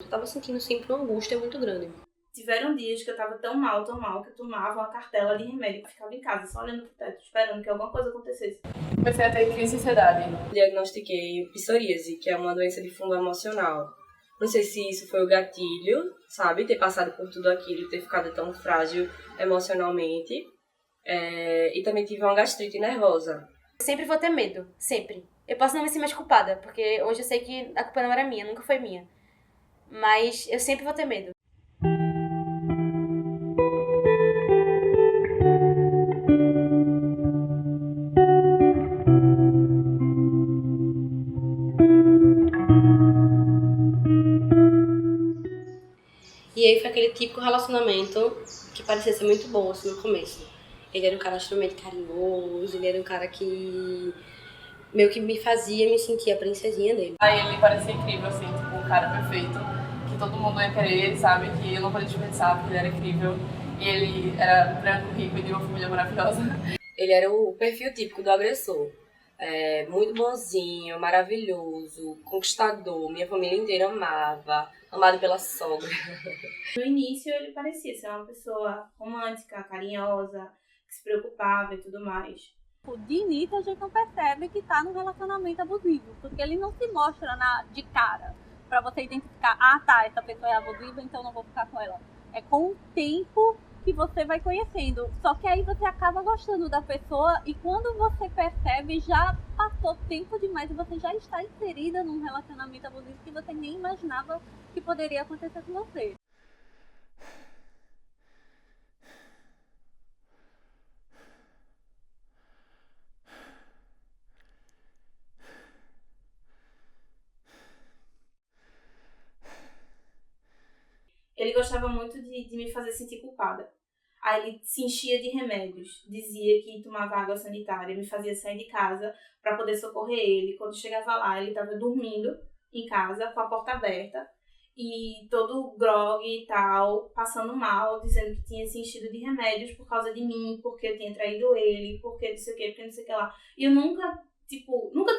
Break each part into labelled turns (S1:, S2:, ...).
S1: Eu tava sentindo sempre uma angústia muito grande.
S2: Tiveram dias que eu tava tão mal, que eu tomava uma cartela de remédio e ficava em casa, só olhando pro teto, esperando que alguma coisa acontecesse.
S3: Comecei a ter crise de ansiedade.
S1: Diagnostiquei psoríase, que é uma doença de fundo emocional. Não sei se isso foi o gatilho, sabe? Ter passado por tudo aquilo, ter ficado tão frágil emocionalmente. E também tive uma gastrite nervosa.
S4: Eu sempre vou ter medo, sempre. Eu posso não me sentir mais culpada, porque hoje eu sei que a culpa não era minha, nunca foi minha. Mas eu sempre vou ter medo.
S1: E aí foi aquele típico relacionamento que parecia ser muito bom, assim, no começo. Ele era um cara extremamente carinhoso, ele era um cara que meio que me fazia me sentir a princesinha dele.
S3: Aí ele parecia incrível, assim, tipo, um cara perfeito, que todo mundo ia querer ele, sabe? Que eu não podia dispensar, porque ele era incrível. E ele era branco, rico e de uma família maravilhosa.
S1: Ele era o perfil típico do agressor. Muito bonzinho, maravilhoso, conquistador, minha família inteira amava, amado pela sogra.
S2: No início ele parecia ser uma pessoa romântica, carinhosa, que se preocupava e tudo mais.
S5: De início a gente não percebe que tá num relacionamento abusivo, porque ele não se mostra de cara pra você identificar, essa pessoa é abusiva, então não vou ficar com ela. É com o tempo que você vai conhecendo, só que aí você acaba gostando da pessoa e quando você percebe, já passou tempo demais e você já está inserida num relacionamento abusivo que você nem imaginava que poderia acontecer com você.
S2: Ele gostava muito de me fazer sentir culpada. Aí ele se enchia de remédios, dizia que tomava água sanitária, me fazia sair de casa para poder socorrer ele. Quando chegava lá, ele estava dormindo em casa com a porta aberta e todo grogue e tal, passando mal, dizendo que tinha se enchido de remédios por causa de mim, porque eu tinha traído ele, porque não sei o que, porque não sei o que lá. E eu nunca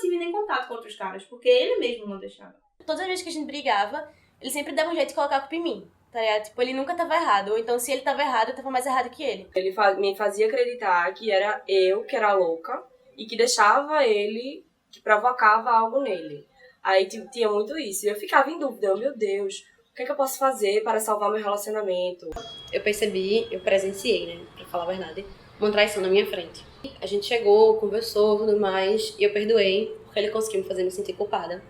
S2: tive nem contato com outros caras, porque ele mesmo não deixava.
S4: Todas as vezes que a gente brigava, ele sempre dava um jeito de colocar a culpa em mim. Tá ligado? Tipo, ele nunca tava errado. Ou então, se ele tava errado, eu tava mais errado que ele.
S1: Ele me fazia acreditar que era eu que era louca e que deixava ele, que provocava algo nele. Aí tinha muito isso. E eu ficava em dúvida, meu Deus, o que é que eu posso fazer para salvar meu relacionamento? Eu presenciei, né, pra falar a verdade, uma traição na minha frente. A gente chegou, conversou, tudo mais, e eu perdoei, porque ele conseguiu me fazer me sentir culpada.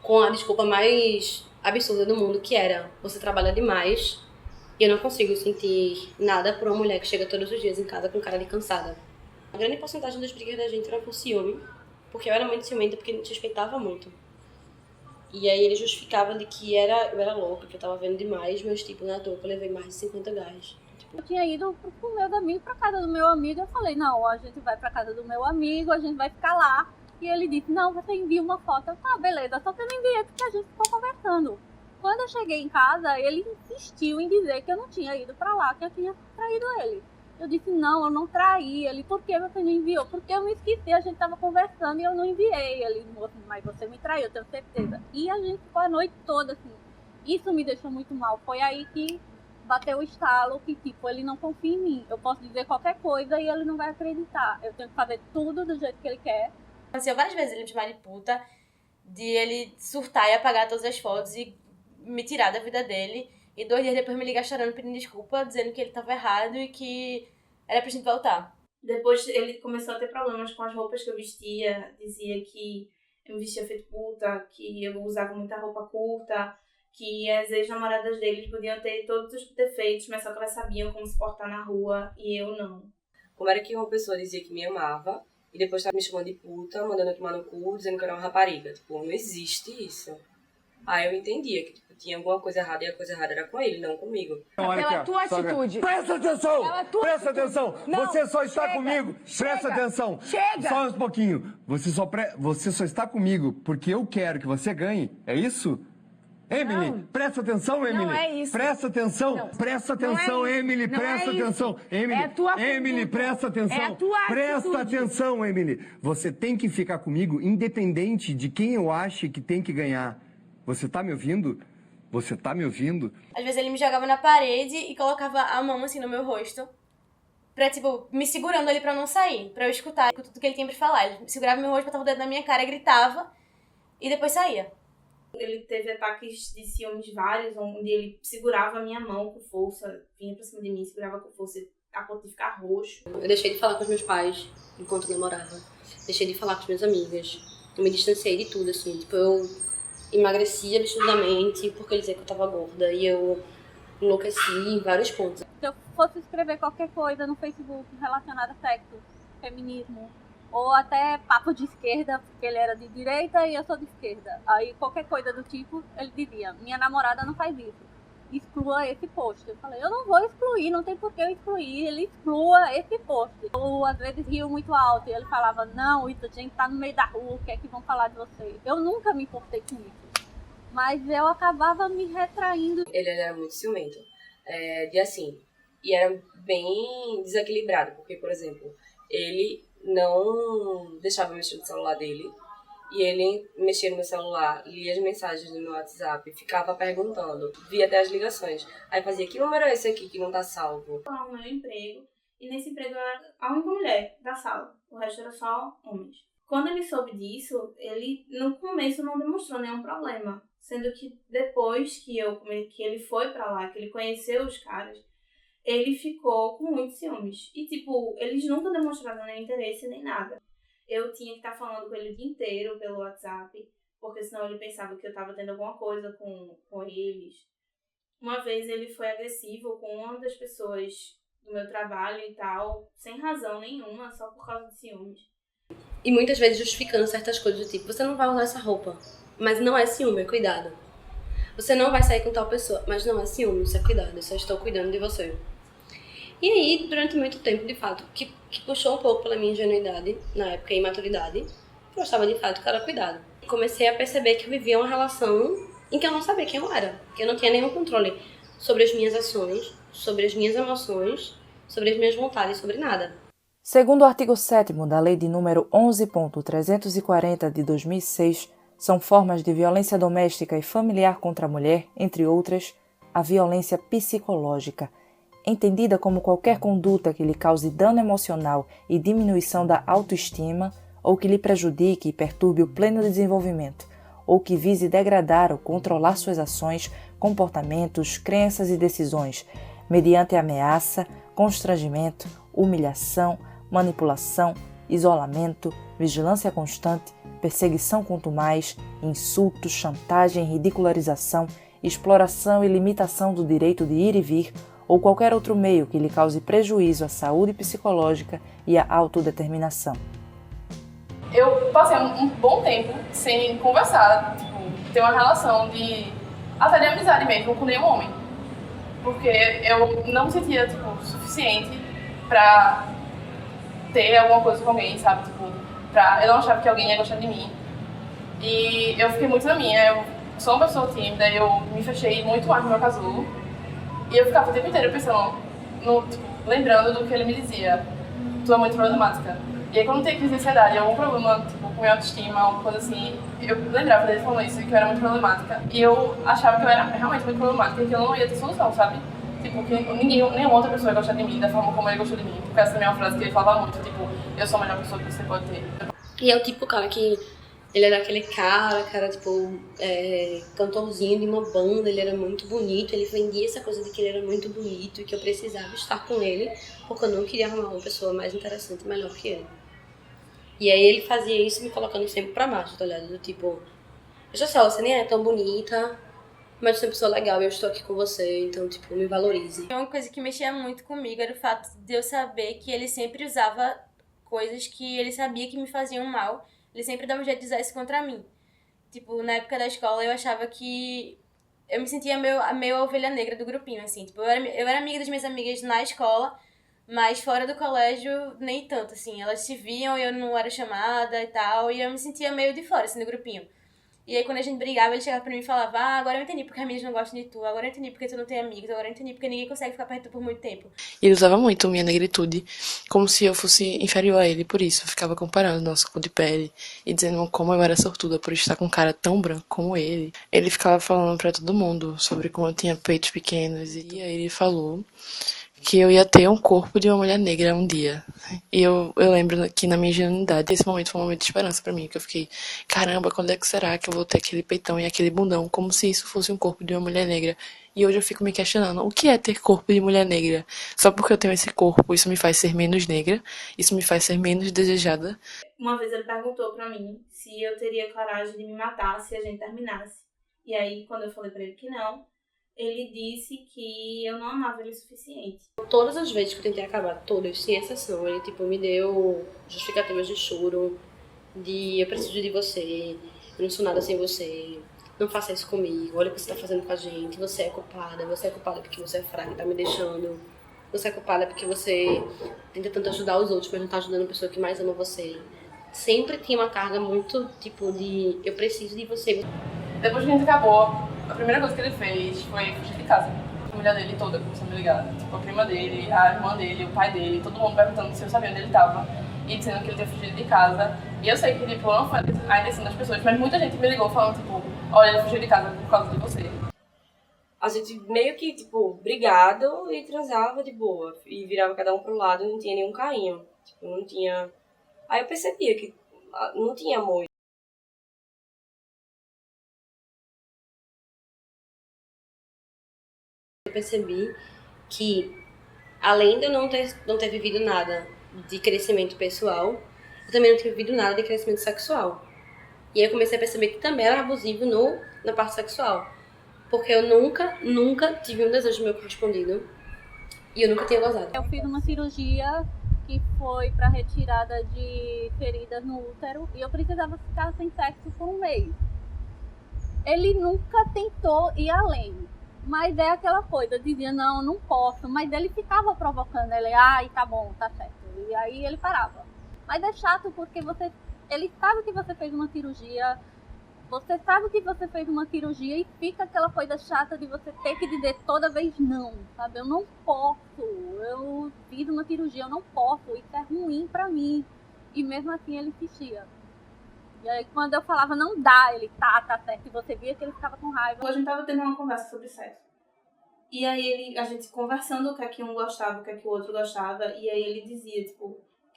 S1: Com a desculpa mais absurda do mundo, que era: você trabalha demais e eu não consigo sentir nada por uma mulher que chega todos os dias em casa com cara de cansada. A grande porcentagem das brigas da gente era por ciúme, porque eu era muito ciumenta, porque ele me suspeitava muito. E aí ele justificava de que eu era louca, que eu tava vendo demais, mas tipo, na toa que eu levei mais de 50 gás.
S5: Eu tinha ido pro meu amigo, pra casa do meu amigo, eu falei, não, a gente vai pra casa do meu amigo, a gente vai ficar lá. E ele disse, não, você envia uma foto. Eu, tá, beleza, só que eu não enviei porque a gente ficou conversando. Quando eu cheguei em casa, ele insistiu em dizer que eu não tinha ido pra lá, que eu tinha traído ele. Eu disse, não, eu não traí. Ele, por que você não enviou? Porque eu me esqueci, a gente tava conversando e eu não enviei. Ele, mas você me traiu, eu tenho certeza. E a gente ficou a noite toda, assim. Isso me deixou muito mal. Foi aí que bateu o estalo, que tipo, ele não confia em mim. Eu posso dizer qualquer coisa e ele não vai acreditar. Eu tenho que fazer tudo do jeito que ele quer.
S4: Aconteceu várias vezes ele me chamar de puta, de ele surtar e apagar todas as fotos e me tirar da vida dele. E 2 dias depois me ligar chorando, pedindo desculpa, dizendo que ele tava errado e que era pra gente voltar.
S2: Depois ele começou a ter problemas com as roupas que eu vestia, dizia que eu me vestia feito puta, que eu usava muita roupa curta, que as ex-namoradas dele podiam ter todos os defeitos, mas só que elas sabiam como se portar na rua e eu não.
S1: Como era que uma pessoa dizia que me amava e depois tava me chamando de puta, mandando eu tomar no cu, dizendo que eu era uma rapariga? Tipo, não existe isso. Aí eu entendia que tipo, tinha alguma coisa errada e a coisa errada era com ele, não comigo.
S6: Pela tua atitude.
S7: Presta atenção! Presta atenção!
S6: Não,
S7: você só está
S6: chega,
S7: comigo! Presta atenção!
S6: Chega!
S7: Só um pouquinho. Você só está comigo porque eu quero que você ganhe. É isso? Emily,
S6: Não.
S7: presta atenção, Emily.
S6: Não é isso.
S7: Presta atenção.
S6: Não.
S7: Presta
S6: Não é
S7: atenção,
S6: isso.
S7: Emily.
S6: Não
S7: Presta
S6: é isso.
S7: atenção. Emily,
S6: É a tua
S7: Emily,
S6: conduta.
S7: presta atenção.
S6: É a tua
S7: Presta
S6: atitude.
S7: atenção, Emily. Você tem que ficar comigo independente de quem eu ache que tem que ganhar. Você tá me ouvindo? Você tá me ouvindo?
S4: Às vezes ele me jogava na parede e colocava a mão assim no meu rosto. Pra, tipo, me segurando ali pra eu não sair. Pra eu escutar tudo que ele tinha pra falar. Ele segurava meu rosto, botava o dedo na minha cara, gritava. E depois saía.
S2: Ele teve ataques de ciúmes vários, onde ele segurava a minha mão com força. Vinha pra cima de mim, segurava com força, a ponto de ficar roxo.
S8: Eu deixei de falar com os meus pais enquanto namorava. Deixei de falar com as minhas amigas. Eu me distanciei de tudo, assim. Tipo, eu emagreci absurdamente porque ele dizia que eu tava gorda. E eu enlouqueci em vários pontos.
S5: Se eu fosse escrever qualquer coisa no Facebook relacionada a sexo, feminismo, ou até papo de esquerda, porque ele era de direita e eu sou de esquerda, aí qualquer coisa do tipo, ele dizia, minha namorada não faz isso, exclua esse post. Eu falei, eu não vou excluir, não tem por que eu excluir, ele exclua esse post. Ou às vezes riu muito alto e ele falava, não, isso, a gente tá no meio da rua, o que é que vão falar de você? Eu nunca me importei com isso, mas eu acabava me retraindo.
S1: Ele era muito ciumento, de assim, e era bem desequilibrado, porque, por exemplo, ele não deixava eu mexer no celular dele, e ele mexia no meu celular, lia as mensagens do meu WhatsApp, ficava perguntando, via até as ligações. Aí fazia, que número é esse aqui que não tá salvo?
S2: O meu emprego, e nesse emprego eu era a única mulher da sala, o resto era só homens. Quando ele soube disso, ele no começo não demonstrou nenhum problema, sendo que depois que ele foi pra lá, que ele conheceu os caras, ele ficou com muitos ciúmes. E, tipo, eles nunca demonstraram nenhum interesse nem nada. Eu tinha que estar falando com ele o dia inteiro pelo WhatsApp, porque senão ele pensava que eu estava tendo alguma coisa com eles. Uma vez ele foi agressivo com uma das pessoas do meu trabalho e tal, sem razão nenhuma, só por causa de ciúmes.
S8: E muitas vezes justificando certas coisas do tipo, você não vai usar essa roupa, mas não é ciúme, é cuidado. Você não vai sair com tal pessoa, mas não é ciúme, isso é cuidado, eu só estou cuidando de você. E aí, durante muito tempo, de fato, que puxou um pouco pela minha ingenuidade, na época, e imaturidade, eu gostava de fato que era cuidado. Comecei a perceber que eu vivia uma relação em que eu não sabia quem eu era, que eu não tinha nenhum controle sobre as minhas ações, sobre as minhas emoções, sobre as minhas vontades, sobre nada.
S9: Segundo o artigo 7º da Lei de número 11.340 de 2006, são formas de violência doméstica e familiar contra a mulher, entre outras, a violência psicológica, entendida como qualquer conduta que lhe cause dano emocional e diminuição da autoestima, ou que lhe prejudique e perturbe o pleno desenvolvimento, ou que vise degradar ou controlar suas ações, comportamentos, crenças e decisões, mediante ameaça, constrangimento, humilhação, manipulação, isolamento, vigilância constante, perseguição contumaz, insultos, chantagem, ridicularização, exploração e limitação do direito de ir e vir, ou qualquer outro meio que lhe cause prejuízo à saúde psicológica e à autodeterminação.
S3: Eu passei um bom tempo sem conversar, tipo, ter uma relação até de amizade mesmo com nenhum homem. Porque eu não me sentia, tipo, suficiente pra ter alguma coisa com alguém, sabe? Tipo, eu não achava que alguém ia gostar de mim. E eu fiquei muito na minha, eu sou uma pessoa tímida, eu me fechei muito mais no meu casulo. E eu ficava o tempo inteiro pensando, lembrando do que ele me dizia. Tu é muito problemática. E aí quando tem crise de ansiedade, algum problema, tipo, com minha autoestima, alguma coisa assim, eu lembrava dele falando isso, que eu era muito problemática. E eu achava que eu era realmente muito problemática e que eu não ia ter solução, sabe? Tipo, que nenhuma outra pessoa ia gostar de mim da forma como ele gostou de mim. Porque essa também é uma frase que ele falava muito, tipo, eu sou a melhor pessoa que você pode ter.
S8: E é o tipo cara que ele era aquele cara, tipo, cantorzinho de uma banda, ele era muito bonito, ele vendia essa coisa de que ele era muito bonito e que eu precisava estar com ele, porque eu não queria arrumar uma pessoa mais interessante e melhor que ele. E aí ele fazia isso me colocando sempre pra baixo, tá ligado? Do tipo, veja só, você nem é tão bonita, mas você é uma pessoa legal e eu estou aqui com você, então, tipo, me valorize.
S4: Uma coisa que mexia muito comigo era o fato de eu saber que ele sempre usava coisas que ele sabia que me faziam mal. Ele sempre dava um jeito de usar isso contra mim. Tipo, na época da escola, eu achava que... Eu me sentia meio a ovelha negra do grupinho, assim. Tipo, eu era amiga das minhas amigas na escola, mas fora do colégio, nem tanto, assim. Elas se viam e eu não era chamada e tal, e eu me sentia meio de fora, assim, do grupinho. E aí, quando a gente brigava, ele chegava pra mim e falava, agora eu entendi porque as meninas não gostam de tu, agora eu entendi porque tu não tem amigos, agora eu entendi porque ninguém consegue ficar perto de tu por muito tempo.
S10: E ele usava muito minha negritude, como se eu fosse inferior a ele, por isso. Eu ficava comparando nossa cor de pele e dizendo como eu era sortuda por estar com um cara tão branco como ele. Ele ficava falando pra todo mundo sobre como eu tinha peitos pequenos, e aí ele falou que eu ia ter um corpo de uma mulher negra um dia. E eu lembro que na minha ingenuidade, esse momento foi um momento de esperança pra mim, que eu fiquei, caramba, quando é que será que eu vou ter aquele peitão e aquele bundão, como se isso fosse um corpo de uma mulher negra. E hoje eu fico me questionando, o que é ter corpo de mulher negra? Só porque eu tenho esse corpo, isso me faz ser menos negra? Isso me faz ser menos desejada?
S2: Uma vez ele perguntou pra mim se eu teria coragem de me matar se a gente terminasse. E aí, quando eu falei pra ele que não, ele disse que eu não amava ele o suficiente.
S8: Todas as vezes que eu tentei acabar, todas, sem exceção, ele me deu justificativas de choro, de eu preciso de você, eu não sou nada sem você, não faça isso comigo, olha o que você tá fazendo com a gente, você é culpada porque você é fraca e tá me deixando, você é culpada porque você tenta tanto ajudar os outros, mas não tá ajudando a pessoa que mais ama você. Sempre tinha uma carga muito, de eu preciso de você.
S3: Depois que a gente acabou, a primeira coisa que ele fez foi fugir de casa. A família dele toda começou a me ligar. A prima dele, a irmã dele, o pai dele, todo mundo perguntando se eu sabia onde ele estava e dizendo que ele tinha fugido de casa. E eu sei que, não foi a intenção das pessoas, mas muita gente me ligou falando, olha, ele fugiu de casa por causa de você.
S1: A gente meio que, brigado e transava de boa. E virava cada um pro lado e não tinha nenhum carinho. Não tinha... Aí eu percebia que não tinha amor.
S8: Eu percebi que, além de eu não ter vivido nada de crescimento pessoal, eu também não tinha vivido nada de crescimento sexual. E aí eu comecei a perceber que também era abusivo na parte sexual. Porque eu nunca tive um desejo meu correspondido. E eu nunca tinha gozado.
S5: Eu fiz uma cirurgia que foi para retirada de feridas no útero. E eu precisava ficar sem sexo por um mês. Ele nunca tentou ir além. Mas é aquela coisa, eu dizia, não posso. Mas ele ficava provocando, ele, tá bom, tá certo. E aí ele parava. Mas é chato porque ele sabe que você fez uma cirurgia, você sabe que você fez uma cirurgia e fica aquela coisa chata de você ter que dizer toda vez não, sabe? Eu não posso, eu fiz uma cirurgia, eu não posso, isso é ruim pra mim. E mesmo assim ele insistia. E aí quando eu falava não dá, ele tá certo, e você via que ele ficava com raiva.
S2: A gente tava tendo uma conversa sobre sexo. E aí a gente conversando o que é que um gostava, o que é que o outro gostava, e aí ele dizia,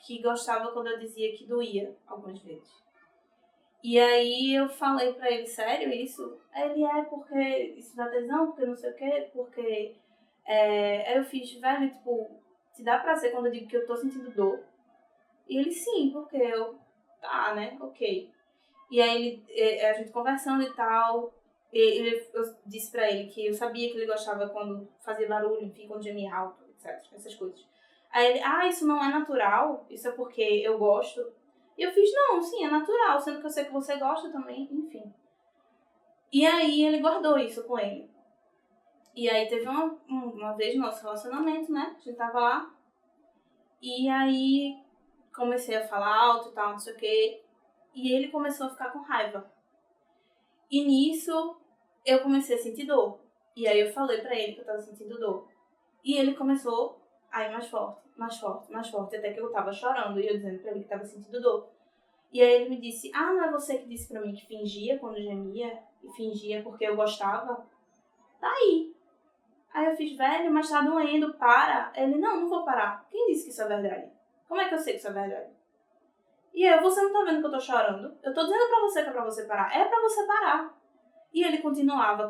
S2: que gostava quando eu dizia que doía, algumas vezes. E aí eu falei pra ele, sério isso? Aí ele, porque isso dá tesão, porque não sei o quê, porque... Aí eu fiz, velho, te dá prazer quando eu digo que eu tô sentindo dor? E ele, sim, porque eu... Tá, né? Ok. E aí a gente conversando e tal, eu disse pra ele que eu sabia que ele gostava quando fazia barulho, enfim, quando gemia alto, etc. Essas coisas. Aí ele, isso não é natural? Isso é porque eu gosto? E eu fiz, não, sim, é natural, sendo que eu sei que você gosta também, enfim. E aí ele guardou isso com ele. E aí teve uma vez no nosso relacionamento, né? A gente tava lá. E aí comecei a falar alto e tal, não sei o quê. E ele começou a ficar com raiva. E nisso eu comecei a sentir dor. E aí eu falei pra ele que eu tava sentindo dor. E ele começou a ir mais forte, mais forte, mais forte. Até que eu tava chorando e eu dizendo pra ele que tava sentindo dor. E aí ele me disse, não é você que disse pra mim que fingia quando gemia? E fingia porque eu gostava? Tá aí. Aí eu fiz, velho, mas tá doendo, para. Ele, não vou parar. Quem disse que isso é verdade? Como é que eu sei que isso é verdade? E eu, você não tá vendo que eu tô chorando? Eu tô dizendo pra você que é pra você parar. É pra você parar. E ele continuava.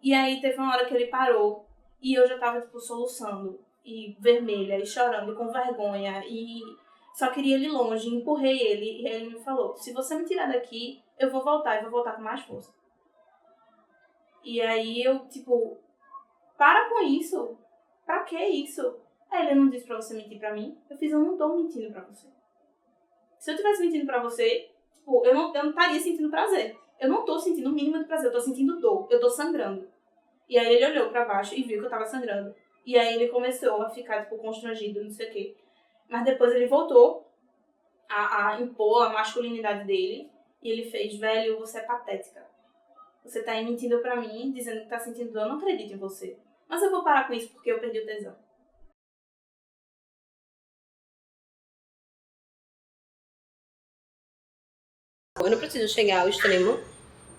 S2: E aí teve uma hora que ele parou. E eu já tava, soluçando. E vermelha, e chorando, e com vergonha. E só queria ele longe. Empurrei ele. E ele me falou, se você me tirar daqui, eu vou voltar. E vou voltar com mais força. E aí eu, para com isso. Pra que isso? Aí ele não disse pra você mentir pra mim. Eu fiz, eu não tô mentindo pra você. Se eu tivesse mentindo pra você, eu não estaria sentindo prazer. Eu não tô sentindo o mínimo de prazer, eu tô sentindo dor, eu tô sangrando. E aí ele olhou pra baixo e viu que eu tava sangrando. E aí ele começou a ficar, constrangido, não sei o quê. Mas depois ele voltou a impor a masculinidade dele. E ele fez, velho, você é patética. Você tá aí mentindo pra mim, dizendo que tá sentindo dor, eu não acredito em você. Mas eu vou parar com isso porque eu perdi o tesão.
S8: Eu não preciso chegar ao extremo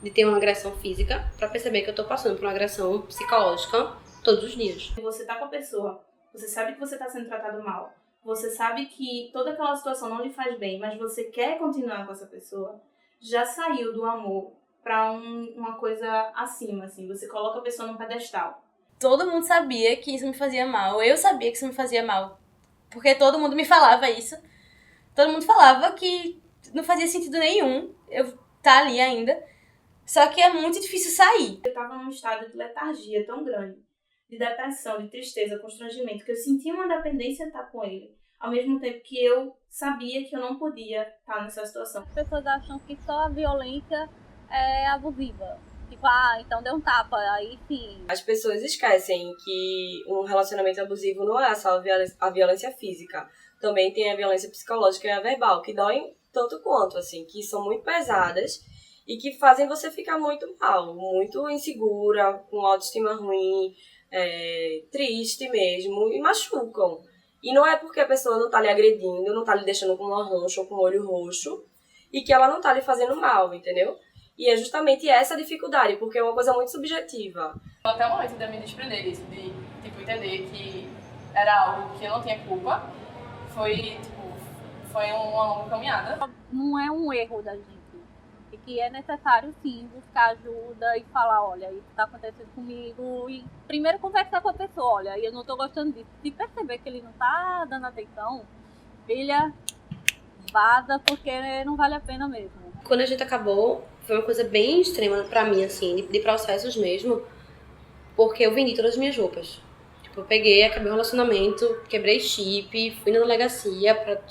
S8: de ter uma agressão física pra perceber que eu tô passando por uma agressão psicológica todos os dias.
S2: Você tá com a pessoa, você sabe que você tá sendo tratado mal, você sabe que toda aquela situação não lhe faz bem, mas você quer continuar com essa pessoa, já saiu do amor pra uma coisa acima, assim. Você coloca a pessoa num pedestal.
S4: Todo mundo sabia que isso me fazia mal. Eu sabia que isso me fazia mal. Porque todo mundo me falava isso. Todo mundo falava que não fazia sentido nenhum eu estar ali ainda. Só que é muito difícil sair.
S2: Eu tava num estado de letargia tão grande, de depressão, de tristeza, constrangimento, que eu sentia uma dependência estar com ele. Ao mesmo tempo que eu sabia que eu não podia estar nessa situação.
S5: As pessoas acham que só a violência é abusiva. Tipo, então deu um tapa, aí sim.
S1: As pessoas esquecem que um relacionamento abusivo não é só a violência física. Também tem a violência psicológica e a verbal, que doem tanto quanto, assim, que são muito pesadas e que fazem você ficar muito mal, muito insegura, com autoestima ruim, triste mesmo, e machucam. E não é porque a pessoa não tá lhe agredindo, não tá lhe deixando com uma roncha ou com o olho roxo, e que ela não tá lhe fazendo mal, entendeu? E é justamente essa a dificuldade, porque é uma coisa muito subjetiva.
S3: Até o momento de eu me desprender disso, de entender que era algo que eu não tinha culpa, foi uma longa caminhada.
S5: Não é um erro da gente. E que é necessário, sim, buscar ajuda e falar, olha, isso tá acontecendo comigo. E primeiro conversar com a pessoa, olha, eu não tô gostando disso. Se perceber que ele não tá dando atenção, filha, vaza, porque não vale a pena mesmo.
S8: Quando a gente acabou, foi uma coisa bem extrema pra mim, assim, de processos mesmo, porque eu vendi todas as minhas roupas. Tipo, eu peguei, acabei o relacionamento, quebrei chip, fui na delegacia pra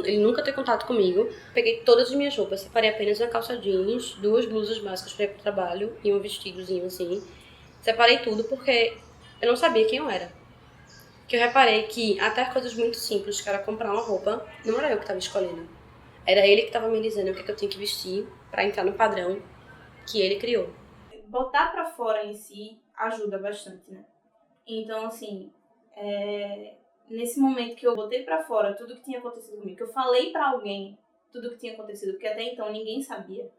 S8: ele nunca ter contato comigo. Peguei todas as minhas roupas, separei apenas uma calça jeans, 2 blusas básicas pra ir pro trabalho e um vestidozinho, assim. Separei tudo porque eu não sabia quem eu era. Que eu reparei que até coisas muito simples, que era comprar uma roupa, não era eu que tava escolhendo. Era ele que tava me dizendo o que eu tinha que vestir pra entrar no padrão que ele criou.
S2: Botar pra fora em si ajuda bastante, né? Então, assim, nesse momento que eu botei pra fora tudo que tinha acontecido comigo, que eu falei pra alguém tudo que tinha acontecido, porque até então ninguém sabia,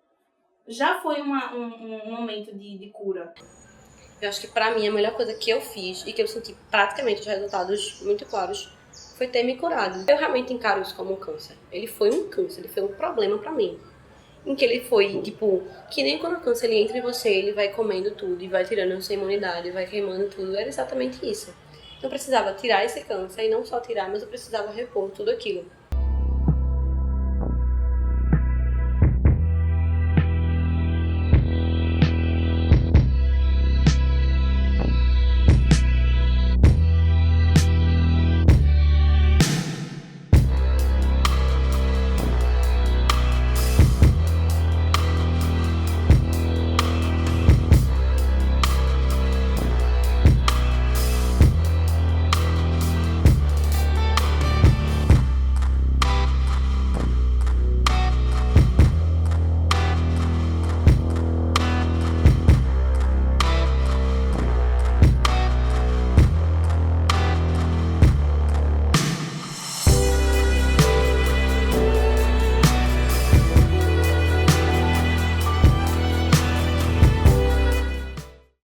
S2: já foi um momento de cura.
S8: Eu acho que pra mim a melhor coisa que eu fiz e que eu senti praticamente os resultados muito claros foi ter me curado. Eu realmente encaro isso como um câncer. Ele foi um câncer, ele foi um problema pra mim. Em que ele foi, tipo, que nem quando o câncer ele entra em você, ele vai comendo tudo e vai tirando a sua imunidade, vai queimando tudo. Era exatamente isso. Eu precisava tirar esse câncer e não só tirar, mas eu precisava repor tudo aquilo.